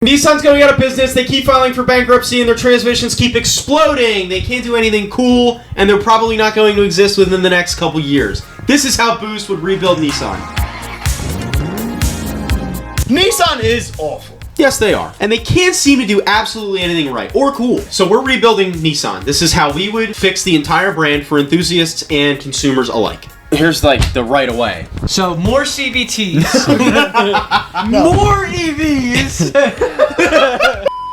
Nissan's going out of business. They keep filing for bankruptcy and their transmissions keep exploding. They can't do anything cool and they're probably not going to exist within the next couple years. This is how Booost would rebuild Nissan. Nissan is awful. Yes, they are. And they can't seem to do absolutely anything right or cool. So we're rebuilding Nissan. This is how we would fix the entire brand for enthusiasts and consumers alike. Here's like the right away. So more CVTs, more EVs.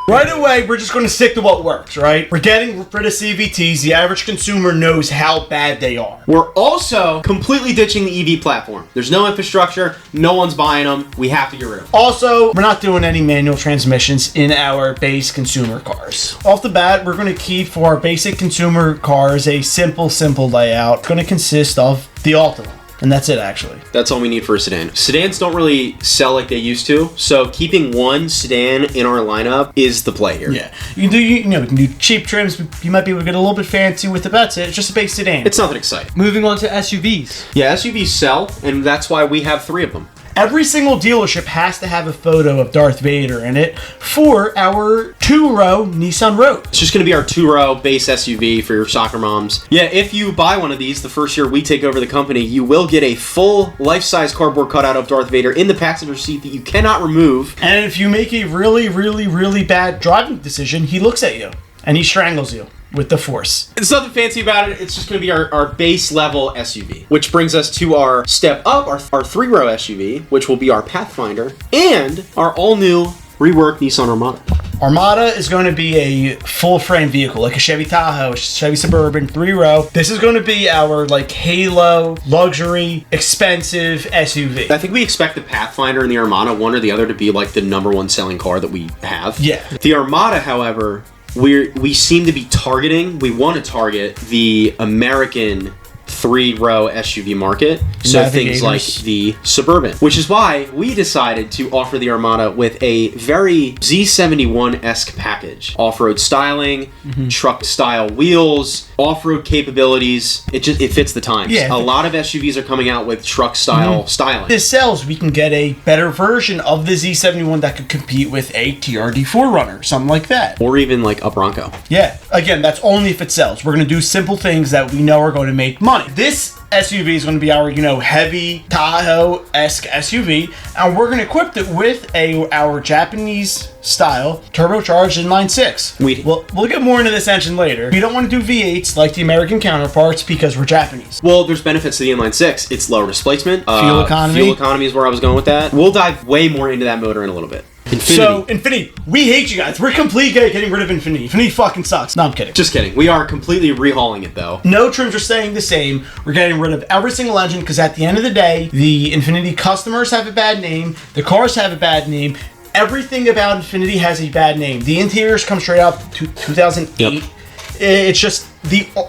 Right away, we're just going to stick to what works, right? We're getting rid of CVTs. The average consumer knows how bad they are. We're also completely ditching the EV platform. There's no infrastructure. No one's buying them. We have to get rid of them. Also, we're not doing any manual transmissions in our base consumer cars. Off the bat, we're going to keep for our basic consumer cars a simple layout. It's going to consist of the Altima. And that's it, actually. That's all we need for a sedan. Sedans don't really sell like they used to, so keeping one sedan in our lineup is the play here. Yeah. You can do cheap trims. You might be able to get a little bit fancy with it. That's it. It's just a base sedan. It's nothing exciting. Moving on to SUVs. Yeah, SUVs sell, and that's why we have 3 of them. Every single dealership has to have a photo of Darth Vader in it for our 2-row Nissan Rogue. It's just going to be our 2-row base SUV for your soccer moms. Yeah, if you buy one of these the first year we take over the company, you will get a full life-size cardboard cutout of Darth Vader in the passenger seat that you cannot remove. And if you make a really bad driving decision, he looks at you and he strangles you with the Force. There's nothing fancy about it. It's just going to be our base level SUV, which brings us to our step up, our 3-row SUV, which will be our Pathfinder, and our all-new reworked Nissan Armada. Armada is going to be a full-frame vehicle, like a Chevy Tahoe, a Chevy Suburban, 3-row. This is going to be our like halo, luxury, expensive SUV. I think we expect the Pathfinder and the Armada, one or the other, to be like the #1 selling car that we have. Yeah. The Armada, however, we seem to be targeting, we want to target the American 3-row SUV market, so things like the Suburban, which is why we decided to offer the Armada with a very Z71-esque package. Off-road styling, truck-style wheels, off-road capabilities. It fits the times. Yeah. A lot of SUVs are coming out with truck-style styling. If this sells, we can get a better version of the Z71 that could compete with a TRD 4Runner, something like that. Or even like a Bronco. Yeah. Again, that's only if it sells. We're going to do simple things that we know are going to make money. This SUV is going to be our, heavy Tahoe-esque SUV, and we're going to equip it with our Japanese-style turbocharged inline-6. We'll get more into this engine later. We don't want to do V8s like the American counterparts because we're Japanese. Well, there's benefits to the inline-6. It's lower displacement. Fuel economy. Fuel economy is where I was going with that. We'll dive way more into that motor in a little bit. Infiniti. So, Infiniti, we hate you guys. We're completely getting rid of Infiniti. Infiniti fucking sucks. No, I'm kidding. Just kidding. We are completely rehauling it, though. No trims are staying the same. We're getting rid of every single engine because at the end of the day, the Infiniti customers have a bad name. The cars have a bad name. Everything about Infiniti has a bad name. The interiors come straight out to 2008. Yep. It's just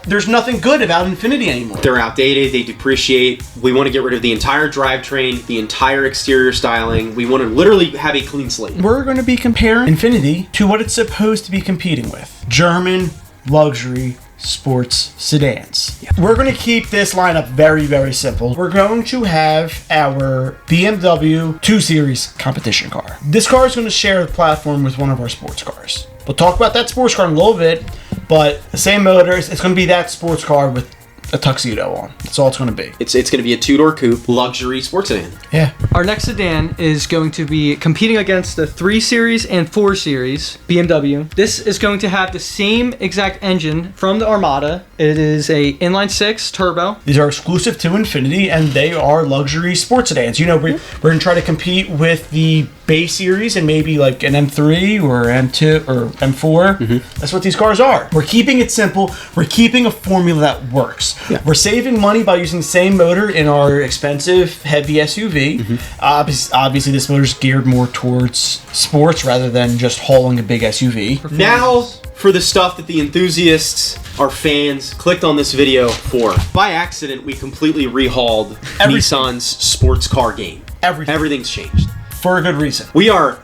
there's nothing good about Infiniti anymore. They're outdated. They depreciate. We want to get rid of the entire drivetrain, the entire exterior styling. We want to literally have a clean slate. We're going to be comparing Infiniti to what it's supposed to be competing with: German luxury sports sedans. Yeah. We're going to keep this lineup very simple. We're going to have our BMW 2 Series competition car. This car is going to share the platform with one of our sports cars. We'll talk about that sports car in a little bit, but the same motors, it's going to be that sports car with a tuxedo on. That's all it's going to be. It's going to be a 2-door coupe luxury sports sedan. Yeah. Our next sedan is going to be competing against the 3 Series and 4 Series BMW. This is going to have the same exact engine from the Armada. It is a inline-6 turbo. These are exclusive to Infiniti, and they are luxury sports sedans. We're going to try to compete with the base series and maybe like an M3 or M2 or M4. That's what these cars are. We're keeping it simple. We're keeping a formula that works. Yeah. We're saving money by using the same motor in our expensive heavy SUV. Obviously, this motor is geared more towards sports rather than just hauling a big SUV. Now for the stuff that the enthusiasts, our fans, clicked on this video for. By accident, we completely rehauled Nissan's sports car game. Everything's changed. For a good reason. We are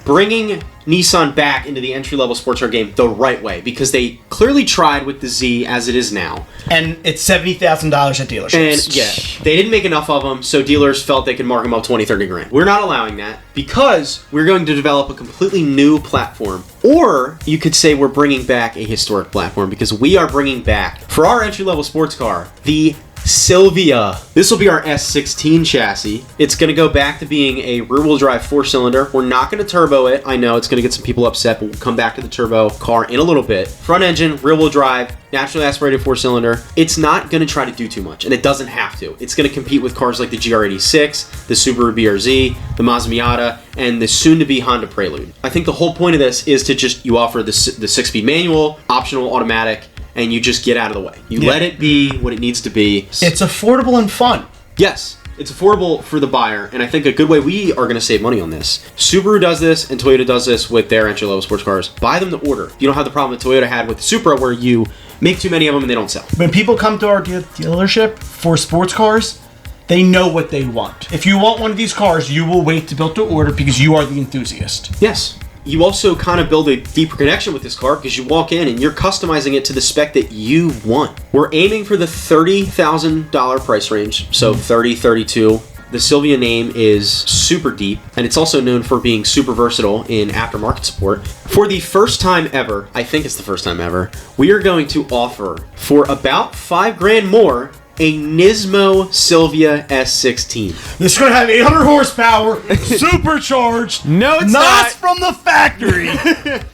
bringing Nissan back into the entry-level sports car game the right way, because they clearly tried with the Z as it is now. And it's $70,000 at dealerships. And yeah, they didn't make enough of them, so dealers felt they could mark them up 20, 30 grand. We're not allowing that because we're going to develop a completely new platform. Or you could say we're bringing back a historic platform, because we are bringing back, for our entry-level sports car, the Silvia. This will be our S16 chassis. It's going to go back to being a rear-wheel drive 4-cylinder. We're not going to turbo it. I know it's going to get some people upset, but we'll come back to the turbo car in a little bit. Front engine, rear-wheel drive, naturally aspirated 4-cylinder. It's not going to try to do too much, and it doesn't have to. It's going to compete with cars like the GR86, the Subaru BRZ, the Mazda Miata, and the soon-to-be Honda Prelude. I think the whole point of this is to just, you offer the 6-speed manual, optional automatic, and you just get out of the way. You let it be what it needs to be. It's affordable and fun. Yes, it's affordable for the buyer, and I think a good way we are going to save money on this. Subaru does this, and Toyota does this with their entry-level sports cars. Buy them to order. You don't have the problem that Toyota had with the Supra, where you make too many of them and they don't sell. When people come to our dealership for sports cars, they know what they want. If you want one of these cars, you will wait to build to order because you are the enthusiast. Yes. You also kind of build a deeper connection with this car because you walk in and you're customizing it to the spec that you want. We're aiming for the $30,000 price range, so 30, 32. The Silvia name is super deep, and it's also known for being super versatile in aftermarket support. For the first time ever, I think it's the first time ever, we are going to offer, for about $5 grand more, a Nismo Silvia S16. This is going to have 800 horsepower, supercharged. No, it's not. From the factory.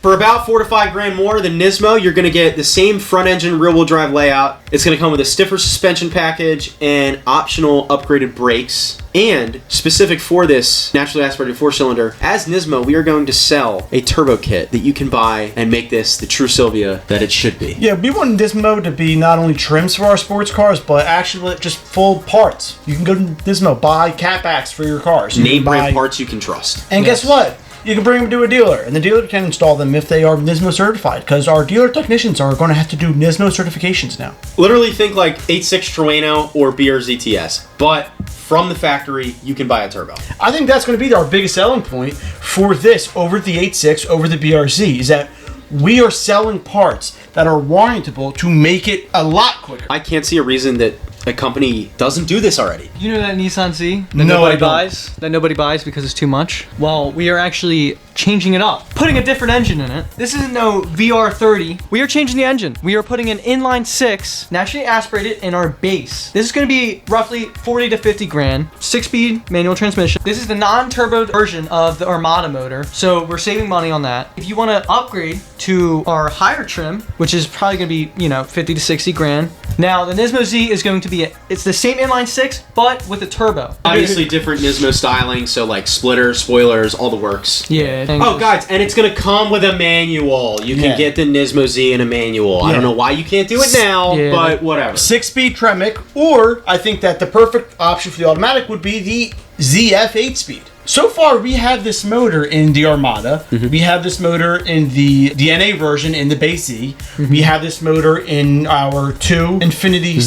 For about $4 to $5 grand more than Nismo, you're going to get the same front engine rear-wheel drive layout. It's going to come with a stiffer suspension package and optional upgraded brakes. And specific for this naturally aspirated 4-cylinder, as Nismo, we are going to sell a turbo kit that you can buy and make this the true Silvia that it should be. Yeah, we want Nismo to be not only trims for our sports cars, but actually just full parts. You can go to Nismo, buy catbacks for your cars. Name brand parts you can trust. And guess what? You can bring them to a dealer, and the dealer can install them if they are Nismo certified, because our dealer technicians are going to have to do Nismo certifications now. Literally think like 8.6 Trueno or BRZ-TS, but from the factory, you can buy a turbo. I think that's going to be our biggest selling point for this over the 8.6, over the BRZ, is that we are selling parts that are warrantable to make it a lot quicker. I can't see a reason that a company doesn't do this already. You know that Nissan Z that No, nobody I don't. buys? That nobody buys because it's too much? Well, we are actually changing it up. Putting a different engine in it. This isn't no VR30. We are changing the engine. We are putting an inline 6, naturally aspirated, in our base. This is going to be roughly 40 to 50 grand. 6-speed manual transmission. This is the non-turbo version of the Armada motor, so we're saving money on that. If you want to upgrade to our higher trim, which is probably going to be, 50 to 60 grand. Now, the Nismo Z is going to be it's the same inline 6, but with a turbo. Obviously different Nismo styling, so like splitters, spoilers, all the works. Yeah. Oh, guys, and it's going to come with a manual. You can get the Nismo Z in a manual. I don't know why you can't do it now, but whatever. 6-speed Tremec, or I think that the perfect option for the automatic would be the ZF 8-speed. So far, we have this motor in the Armada. Mm-hmm. We have this motor in the NA version in the base Z. Mm-hmm. We have this motor in our 2 Infiniti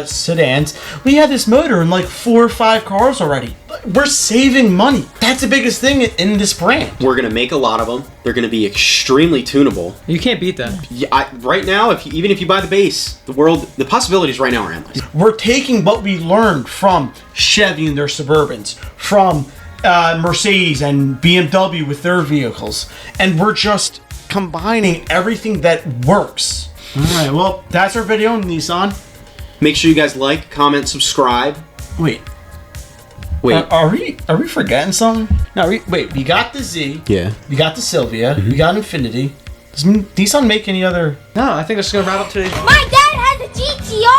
sedans. We have this motor in like 4 or 5 cars already. We're saving money. That's the biggest thing in this brand. We're going to make a lot of them. They're going to be extremely tunable. You can't beat that. Yeah, right now, even if you buy the base, the possibilities right now are endless. We're taking what we learned from Chevy and their Suburbans, from Mercedes and BMW with their vehicles, and we're just combining everything that works. All right, well, that's our video on Nissan. Make sure you guys like, comment, subscribe. Wait. Are we forgetting something? No, we got the Z. Yeah. We got the Silvia. We got Infiniti. Does Nissan make any other? No, I think that's gonna wrap up today. My dad has a GTR.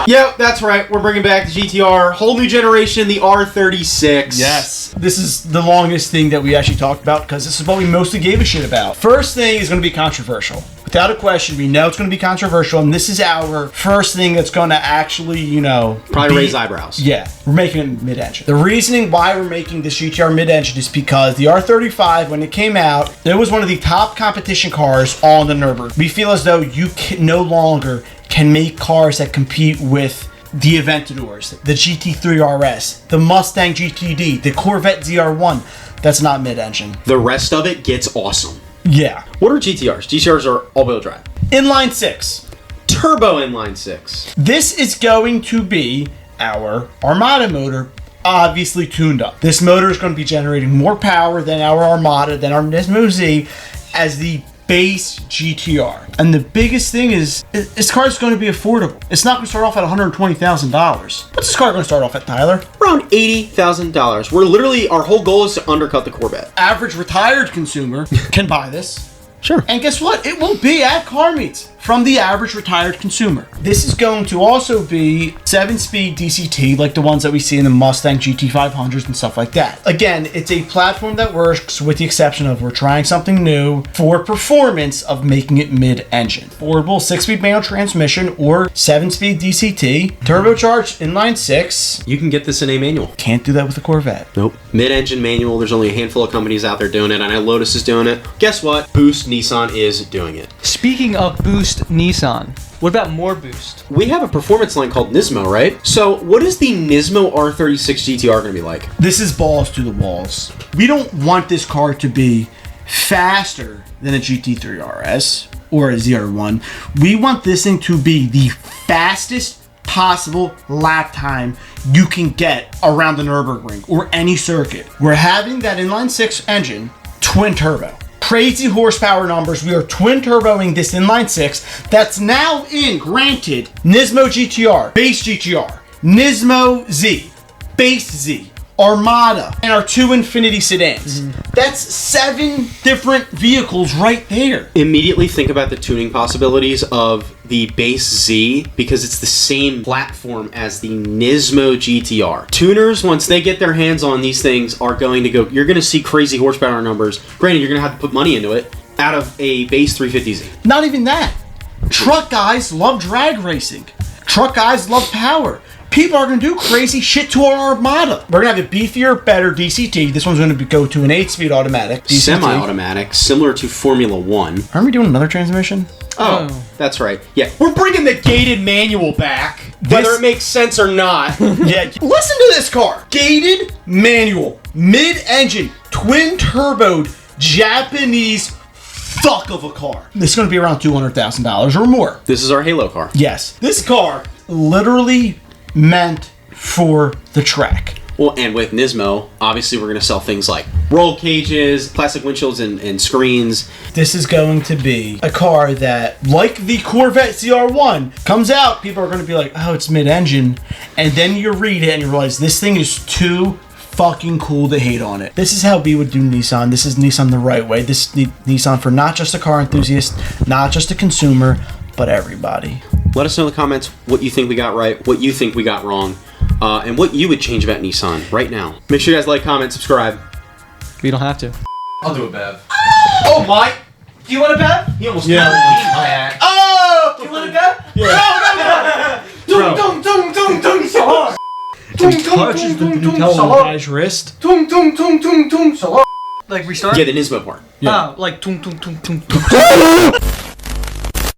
Yep, that's right. We're bringing back the GTR. Whole new generation, the R36. Yes. This is the longest thing that we actually talked about because this is what we mostly gave a shit about. First thing is going to be controversial. Without a question, we know it's going to be controversial, and this is our first thing that's going to actually, probably raise eyebrows. Yeah, we're making it mid-engine. The reasoning why we're making this GTR mid-engine is because the R35, when it came out, it was one of the top competition cars on the Nürburgring. We feel as though you can no longer can make cars that compete with the Aventadors, the GT3 RS, the Mustang GTD, the Corvette ZR1. That's not mid-engine. The rest of it gets awesome. Yeah. What are GTRs? GTRs are all-wheel drive. Inline 6. Turbo inline 6. This is going to be our Armada motor, obviously tuned up. This motor is going to be generating more power than our Armada, than our Nismo Z, as the base GTR. And the biggest thing is, this car is going to be affordable. It's not going to start off at $120,000. What's this car going to start off at, Tyler? Around $80,000. We're literally, our whole goal is to undercut the Corvette. Average retired consumer can buy this. Sure. And guess what? It will be at car meets from the average retired consumer. This is going to also be 7-speed DCT, like the ones that we see in the Mustang GT500s and stuff like that. Again, it's a platform that works, with the exception of we're trying something new for performance of making it mid-engine. Affordable 6-speed manual transmission or 7-speed DCT, turbocharged inline 6. You can get this in a manual. Can't do that with a Corvette. Nope. Mid-engine manual, there's only a handful of companies out there doing it. I know Lotus is doing it. Guess what? Booost Nissan is doing it. Speaking of Booost Nissan, what about more Booost? We have a performance line called Nismo, right? So what is the Nismo R36 GTR going to be like? This is balls to the walls. We don't want this car to be faster than a GT3 RS or a ZR1. We want this thing to be the fastest possible lap time you can get around the Nürburgring or any circuit. We're having that inline 6 engine, twin turbo. Crazy horsepower numbers. We are twin turboing this inline 6 that's now in, granted, Nismo GTR, base GTR, Nismo Z, base Z, Armada, and our 2 Infiniti sedans. That's 7 different vehicles right there. Immediately think about the tuning possibilities of the base Z, because it's the same platform as the Nismo GTR. Tuners, once they get their hands on these things, are going to go, you're going to see crazy horsepower numbers. Granted, you're going to have to put money into it, out of a base 350Z. Not even that. Truck guys love drag racing. Truck guys love power. People are going to do crazy shit to our Armada. We're going to have a beefier, better DCT. This one's going to go to an 8-speed automatic DCT. Semi-automatic, similar to Formula 1. Aren't we doing another transmission? Oh, that's right. Yeah, we're bringing the gated manual back, whether it makes sense or not. Yeah, listen to this car. Gated manual, mid-engine, twin-turboed, Japanese fuck of a car. This is going to be around $200,000 or more. This is our Halo car. Yes. This car literally meant for the track. Well, and with Nismo, obviously we're going to sell things like roll cages, plastic windshields, and screens. This is going to be a car that, like the Corvette ZR1, comes out, people are going to be like, oh, it's mid-engine. And then you read it and you realize this thing is too fucking cool to hate on it. This is how we would do Nissan. This is Nissan the right way. This is Nissan for not just a car enthusiast, not just a consumer, but everybody. Let us know in the comments what you think we got right, what you think we got wrong, and what you would change about Nissan right now. Make sure you guys like, comment, subscribe. We don't have to. I'll do a Bev. Oh my! Do you want a Bev? He almost got my act. Oh! Do you want a Bev? Yeah. No! Dum so hard. Touches the guy's wrist. Like restart? Yeah, the Nismo part. Yeah. Oh, like tum.